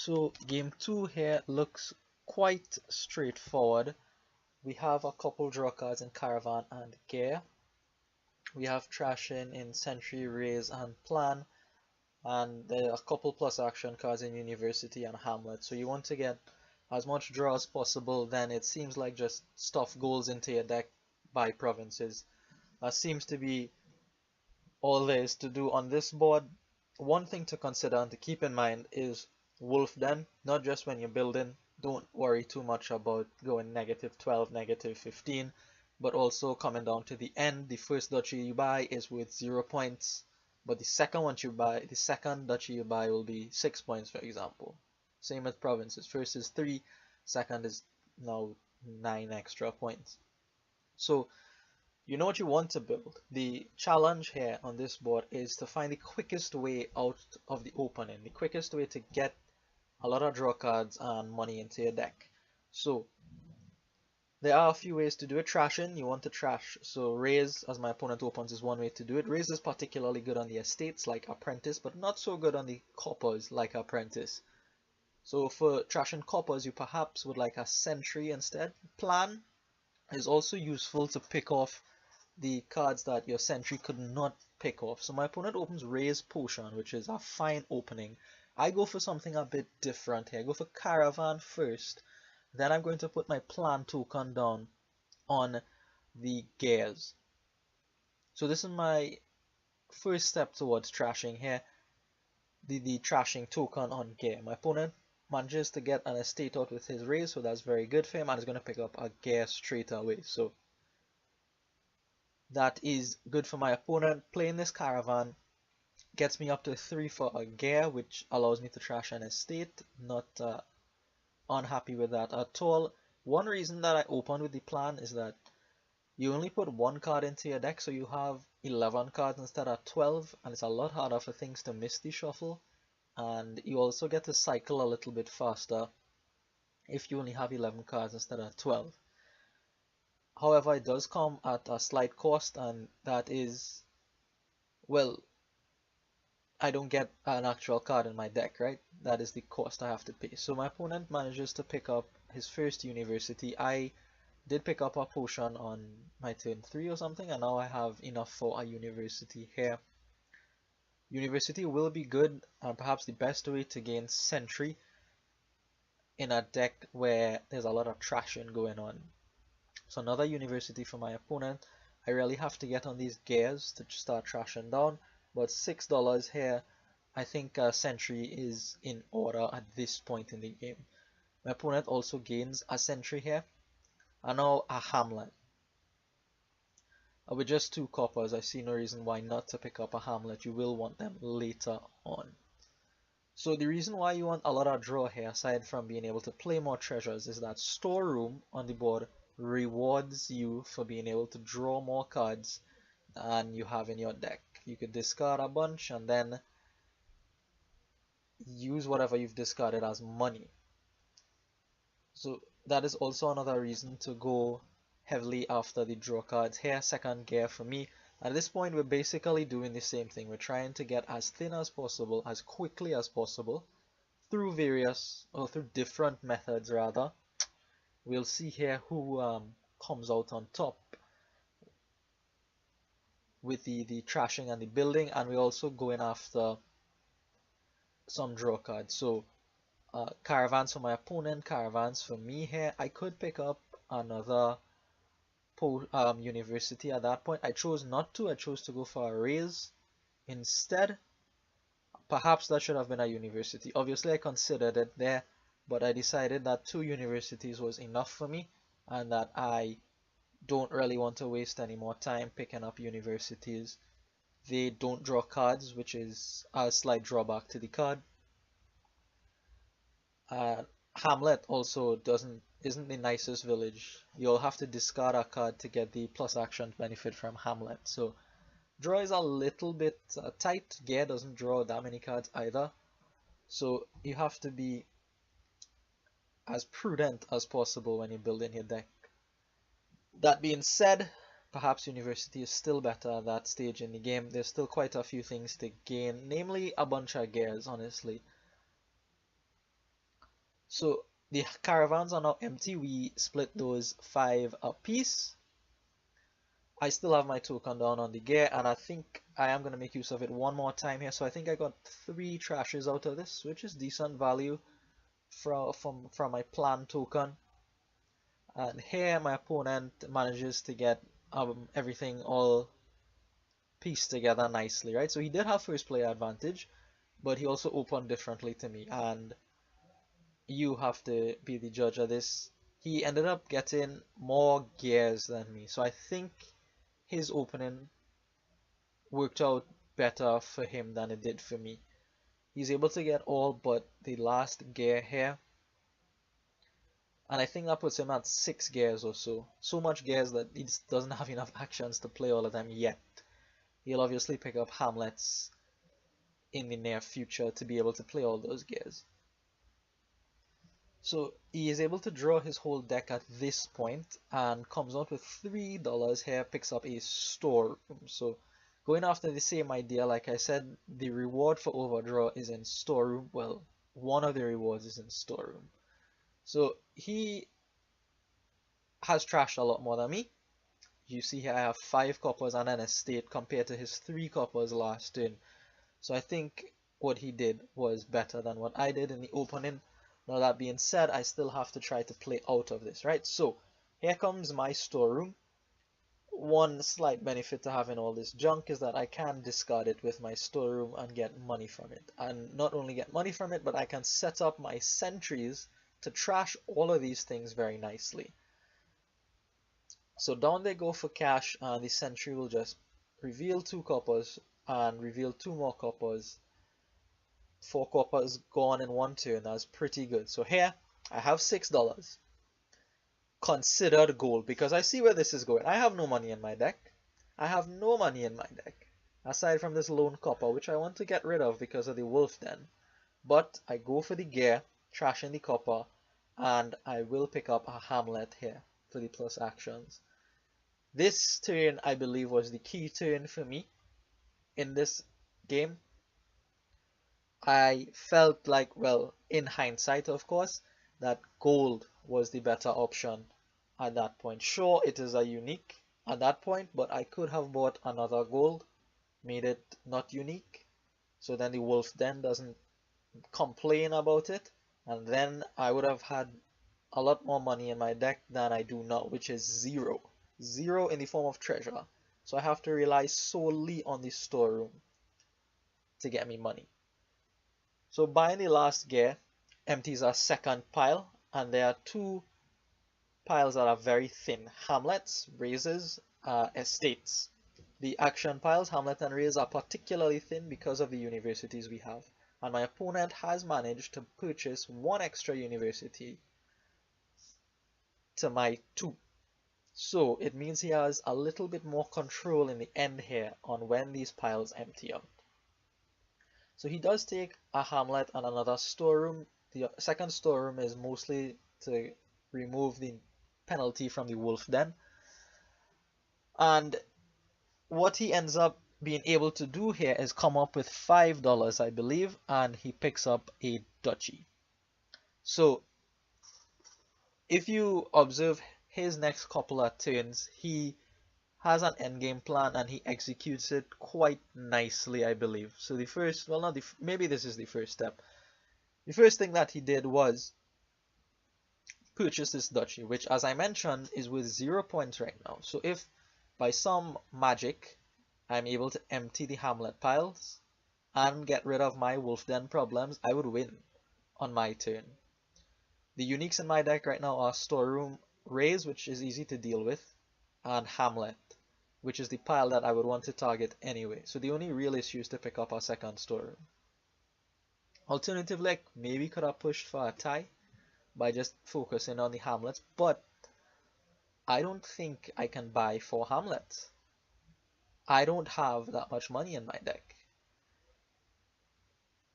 So game 2 here looks quite straightforward. We have a couple draw cards in Caravan and Gear. We have Trashing in Century, Raise and Plan. And there are a couple plus action cards in University and Hamlet. So you want to get as much draw as possible, then it seems like just stuff goes into your deck by provinces. That seems to be all there is to do on this board. One thing to consider and to keep in mind is Wolf Den, not just when you're building. Don't worry too much about going -12, -15, but also coming down to the end. The first duchy you buy is worth 0 points, but the second duchy you buy will be 6 points, for example. Same with provinces. First is 3, second is now 9 extra points. So you know what you want to build. The challenge here on this board is to find the quickest way out of the opening, the quickest way to get a lot of draw cards and money into your deck. So there are a few ways to do it. Trashing, you want to trash. So Raise, as my opponent opens, is one way to do it. Raise is particularly good on the estates like Apprentice, but not so good on the coppers like Apprentice. So for trashing coppers, you perhaps would like a Sentry instead. Plan is also useful to pick off the cards that your Sentry could not pick off. So my opponent opens Raise Potion, which is a fine opening. I go for something a bit different here. I go for Caravan first. Then I'm going to put my Plan token down on the Gears. So this is my first step towards trashing here. The trashing token on Gear. My opponent manages to get an estate out with his Raise, so that's very good for him, and is going to pick up a Gear straight away. So that is good for my opponent. Playing this Caravan gets me up to 3 for a Gear, which allows me to trash an estate. Not unhappy with that at all. One reason that I opened with the Plan is that you only put 1 card into your deck, so you have 11 cards instead of 12, and it's a lot harder for things to miss the shuffle. And you also get to cycle a little bit faster if you only have 11 cards instead of 12. However, it does come at a slight cost, and that is, well, I don't get an actual card in my deck, right? That is the cost I have to pay. So my opponent manages to pick up his first University. I did pick up a potion on my turn 3 or something, and now I have enough for a University here. University will be good, and perhaps the best way to gain Sentry in a deck where there's a lot of trashing going on. So another University for my opponent. I really have to get on these Gears to start trashing down, but $6 here, I think Sentry is in order at this point in the game. My opponent also gains a Sentry here, and now a Hamlet. With just 2 coppers, I see no reason why not to pick up a Hamlet. You will want them later on. So the reason why you want a lot of draw here, aside from being able to play more treasures, is that Storeroom on the board rewards you for being able to draw more cards than you have in your deck. You could discard a bunch and then use whatever you've discarded as money. So that is also another reason to go heavily after the draw cards here. Second Gear for me. At this point, we're basically doing the same thing. We're trying to get as thin as possible, as quickly as possible, through different methods rather. We'll see here who comes out on top with the trashing and the building, and we're also going after some draw cards. So Caravans for my opponent, Caravans for me here. I could pick up another University at that point. I chose not to. I chose to go for a Raise instead. Perhaps that should have been a University. Obviously I considered it there, but I decided that 2 Universities was enough for me, and that I don't really want to waste any more time picking up Universities. They don't draw cards, which is a slight drawback to the card. Hamlet also isn't the nicest village. You'll have to discard a card to get the plus action benefit from Hamlet. So draw is a little bit tight. Gear doesn't draw that many cards either. So you have to be as prudent as possible when you're building your deck. That being said, perhaps University is still better at that stage in the game. There's still quite a few things to gain, namely a bunch of Gears, honestly. So the caravans are now empty. We split those 5 apiece. I still have my token down on the gear, and I think I am going to make use of it one more time here. So I think I got 3 trashes out of this, which is decent value from my plan token. And here my opponent manages to get everything all pieced together nicely, right? So he did have first player advantage, but he also opened differently to me, and you have to be the judge of this. He ended up getting more gears than me, so I think his opening worked out better for him than it did for me. He's able to get all but the last gear here, and I think that puts him at 6 gears or so. So much gears that he just doesn't have enough actions to play all of them yet. He'll obviously pick up Hamlets in the near future to be able to play all those gears. So he is able to draw his whole deck at this point and comes out with $3 here, picks up a storeroom. So going after the same idea, like I said, the reward for overdraw is in storeroom. Well, one of the rewards is in storeroom. So he has trashed a lot more than me. You see here I have 5 coppers and an estate compared to his 3 coppers last turn. So I think what he did was better than what I did in the opening. Now that being said, I still have to try to play out of this, right? So here comes my storeroom. One slight benefit to having all this junk is that I can discard it with my storeroom and get money from it. And not only get money from it, but I can set up my sentries to trash all of these things very nicely. So down they go for cash, and the sentry will just reveal 2 coppers and reveal 2 more coppers. 4 coppers gone in one turn. That's pretty good. So here I have $6 considered gold, because I see where this is going. I have no money in my deck. I have no money in my deck aside from this lone copper, which I want to get rid of because of the wolf den. But I go for the gear, trashing the copper, and I will pick up a Hamlet here for the plus actions. This turn I believe was the key turn for me in this game. I felt like, well, in hindsight of course, that gold was the better option at that point. Sure, it is a unique at that point, but I could have bought another gold, made it not unique, so then the wolf den doesn't complain about it, and then I would have had a lot more money in my deck than I do now, which is 0. 0 in the form of treasure. So I have to rely solely on the storeroom to get me money. So buying the last gear empties our second pile, and there are 2 piles that are very thin: Hamlets, Raises, Estates. The action piles, Hamlet and Raise, are particularly thin because of the universities we have, and my opponent has managed to purchase 1 extra university to my 2. So it means he has a little bit more control in the end here on when these piles empty out. So he does take a Hamlet and another storeroom. The second storeroom is mostly to remove the penalty from the wolf den. And what he ends up being able to do here is come up with $5, I believe, and he picks up a duchy. So if you observe his next couple of turns, he has an endgame plan and he executes it quite nicely, I believe. So the first, well, not the, maybe this is the first step. The first thing that he did was purchase this duchy, which, as I mentioned, is worth 0 points right now. So if by some magic I'm able to empty the Hamlet piles and get rid of my wolf den problems, I would win on my turn. The uniques in my deck right now are storeroom, Raise, which is easy to deal with, and Hamlet, which is the pile that I would want to target anyway. So the only real issue is to pick up our second storeroom. Alternatively, maybe could have pushed for a tie by just focusing on the Hamlets, but I don't think I can buy 4 Hamlets. I don't have that much money in my deck.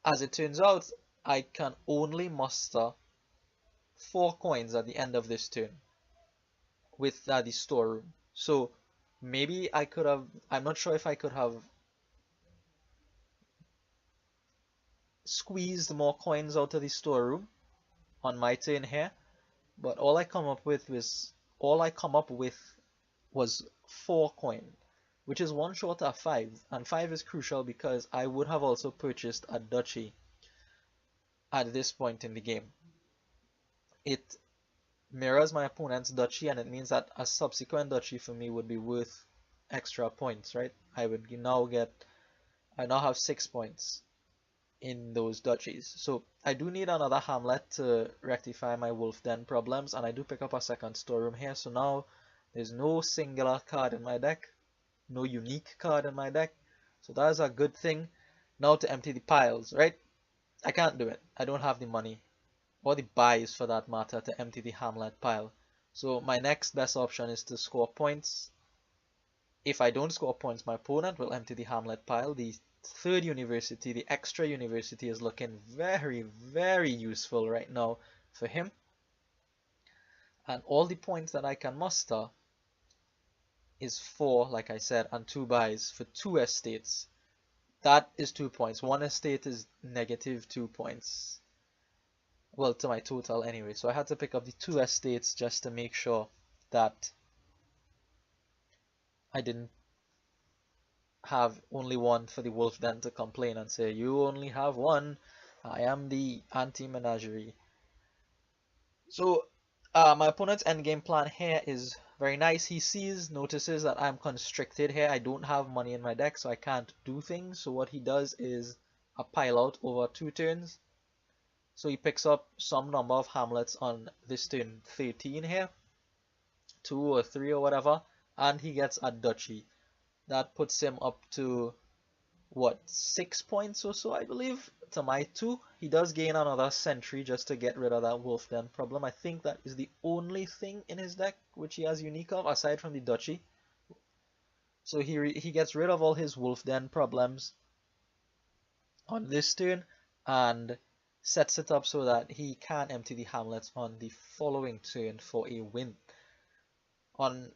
As it turns out, I can only muster 4 coins at the end of this turn with the storeroom. So maybe I could have, I'm not sure if I could have squeezed more coins out of the storeroom on my turn here, but all I come up with was 4 coin, which is one short of 5, and 5 is crucial because I would have also purchased a duchy at this point in the game. It mirrors my opponent's duchy, and it means that a subsequent duchy for me would be worth extra points, right? I now have 6 points in those duchies. So I do need another hamlet to rectify my wolf den problems, and I do pick up a second storeroom here. So now there's no singular card in my deck, no unique card in my deck. So that is a good thing. Now to empty the piles, right? I can't do it. I don't have the money, or the buys for that matter, to empty the hamlet pile. So my next best option is to score points. If I don't score points, my opponent will empty the hamlet pile. The third university, the extra university, is looking very, very useful right now for him. And all the points that I can muster is 4, like I said, and 2 buys for 2 estates. That is 2 points. 1 estate is negative 2 points. Well, to my total anyway. So I had to pick up the 2 estates just to make sure that I didn't have only one for the wolf den to complain and say, you only have one, I am the anti-menagerie. So my opponent's endgame plan here is very nice. He notices that I'm constricted here. I don't have money in my deck, so I can't do things. So what he does is a pile out over 2 turns. So he picks up some number of hamlets on this turn 13 here, 2 or 3 or whatever, and he gets a duchy. That puts him up to, what, 6 points or so, I believe, to my 2. He does gain another sentry just to get rid of that wolf den problem. I think that is the only thing in his deck which he has unique of, aside from the duchy. So he gets rid of all his wolf den problems on this turn, and sets it up so that he can empty the hamlets on the following turn for a win. On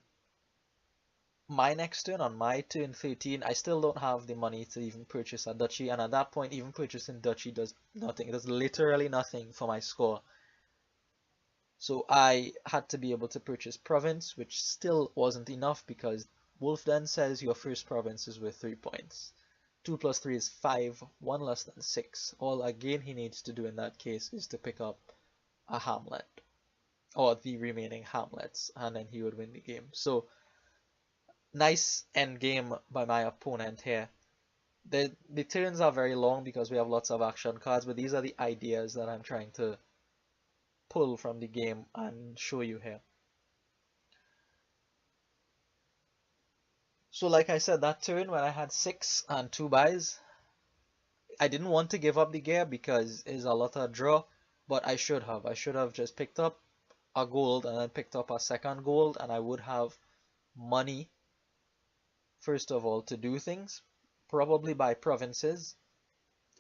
my next turn, on my turn 13, I still don't have the money to even purchase a duchy, and at that point even purchasing duchy does nothing. It does literally nothing for my score. So I had to be able to purchase province, which still wasn't enough because Wolf then says your first province is worth 3 points. 2 plus 3 is 5, 1 less than 6. All again he needs to do in that case is to pick up a hamlet, or the remaining hamlets, and then he would win the game. So nice end game by my opponent here. The turns are very long because we have lots of action cards, but these are the ideas that I'm trying to pull from the game and show you here. So like I said, that turn when I had 6 and 2 buys, I didn't want to give up the gear because it's a lot of draw, but I should have. I should have just picked up a gold and then picked up a second gold, and I would have money, first of all, to do things, probably buy provinces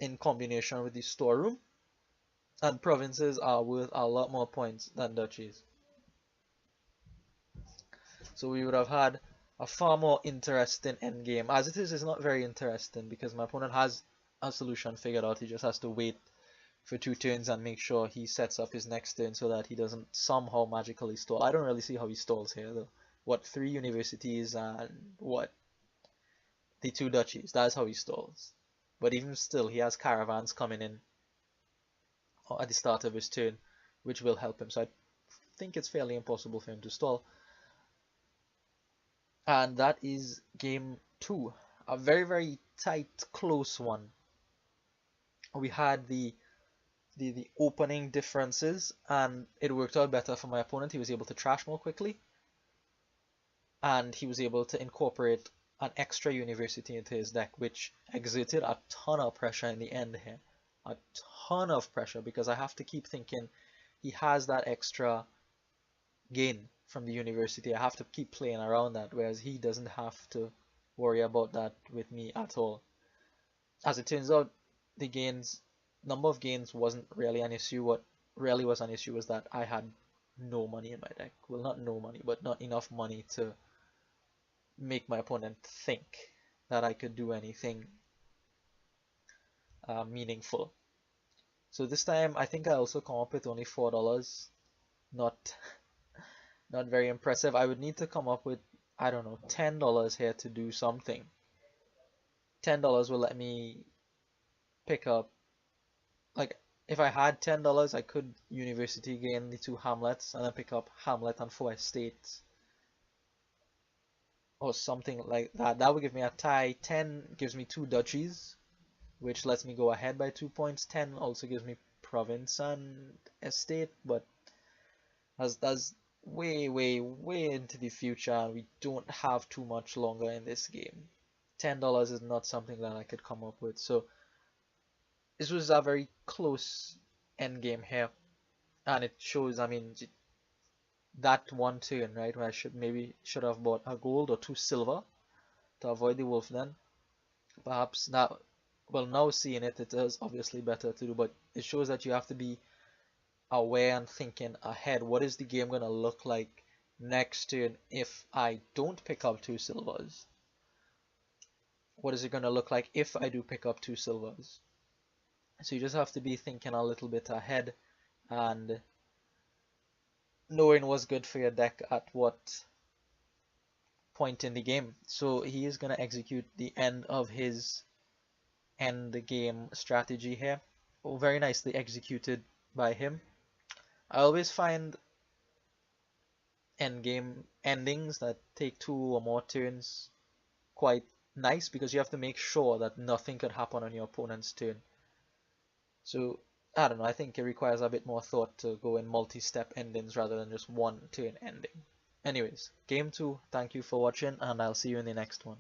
in combination with the storeroom, and provinces are worth a lot more points than duchies. So we would have had a far more interesting endgame. As it is, it's not very interesting because my opponent has a solution figured out. He just has to wait for 2 turns and make sure he sets up his next turn so that he doesn't somehow magically stall. I don't really see how he stalls here though. What, 3 universities and what? The 2 duchies. That's how he stalls. But even still, he has caravans coming in at the start of his turn, which will help him. So I think it's fairly impossible for him to stall. And that is game 2. A very, very tight, close one. We had the opening differences, and it worked out better for my opponent. He was able to trash more quickly, and he was able to incorporate an extra university into his deck, which exerted a ton of pressure in the end here. A ton of pressure, because I have to keep thinking he has that extra gain from the university. I have to keep playing around that, whereas he doesn't have to worry about that with me at all. As it turns out, the number of gains wasn't really an issue. What really was an issue was that I had no money in my deck. Well, not no money, but not enough money to make my opponent think that I could do anything meaningful. So this time I think I also come up with only $4. Not not very impressive. I would need to come up with, I don't know, $10 here to do something. $10 will let me pick up, like, if I had $10, I could university gain the two hamlets and then pick up hamlet and four estates or something like that. That would give me a tie. 10 gives me two duchies, which lets me go ahead by 2 points. 10 also gives me province and estate, but that's way, way, way into the future, and we don't have too much longer in this game. $10 is not something that I could come up with. So this was a very close end game here, and it shows. I mean, that one turn, right, where I should have bought a gold or two silver to avoid the wolf. Then perhaps now, well, now seeing it, it is obviously better to do, but it shows that you have to be aware and thinking ahead. What is the game gonna look like next turn if I don't pick up two silvers? What is it gonna look like if I do pick up two silvers? So you just have to be thinking a little bit ahead and knowing what's good for your deck at what point in the game. So he is gonna execute the end of his end game strategy here. Oh, very nicely executed by him. I always find end game endings that take two or more turns quite nice because you have to make sure that nothing could happen on your opponent's turn. So I don't know, I think it requires a bit more thought to go in multi-step endings rather than just one turn ending. Anyways, game 2, thank you for watching and I'll see you in the next one.